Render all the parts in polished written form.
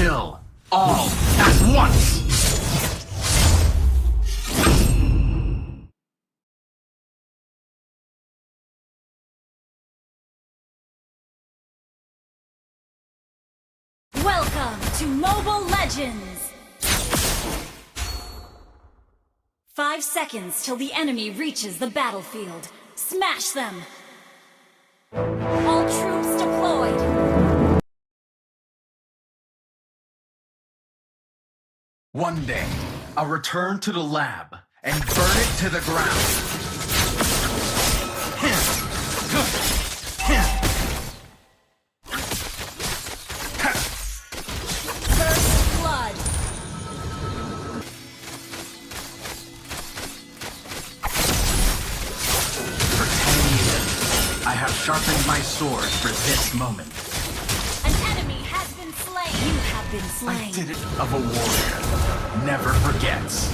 Kill all at once! Welcome to Mobile Legends! 5 seconds till the enemy reaches the battlefield. Smash them! All troops deployed! One day, I'll return to the lab and burn it to the ground. First blood! For 10 years, I have sharpened my sword for this moment. An enemy has been slain! You have been slain! I did it of a warrior. Never forgets.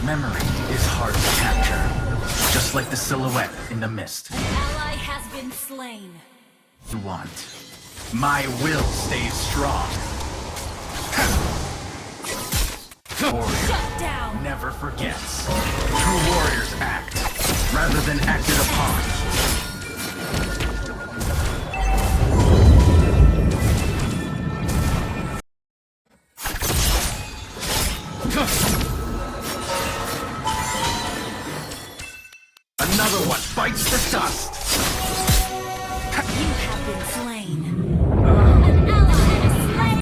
Memory is hard to capture, just like the silhouette in the mist. An ally has been slain. You want. My will stays strong. Warrior Shut down! never forgets. True warriors act, rather than acted upon. Another one bites the dust. You have been slain. An ally is slain.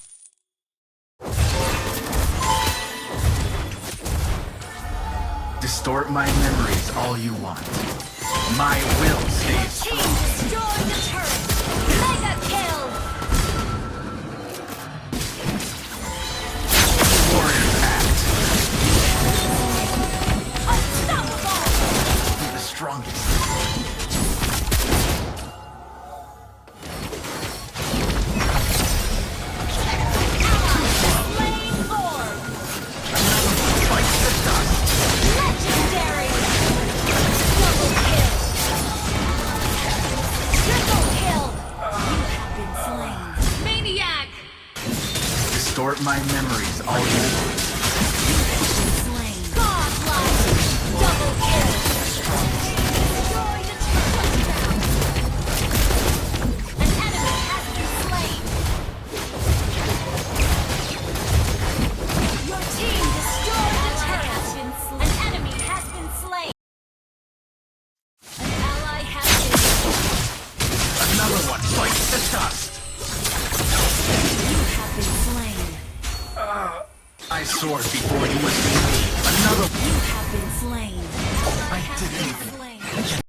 Distort my memories all you want. My will stays Team strong. destroy the turret. Mega kill. Warriors act. Unstoppable. Be the strongest. Slain Lord. Bites the dust. Legendary. Double kill. Triple kill. You have been slain. Maniac. Distort my memories all you want. Slain. Godlike. Double kill. Destroy the turret. An enemy has been slain. Your team destroyed the turret. An enemy has been slain. An ally has been. Another one bites the dust. You have been slain. I soared before you would see me. Another You have been slain. I didn't even Slain. get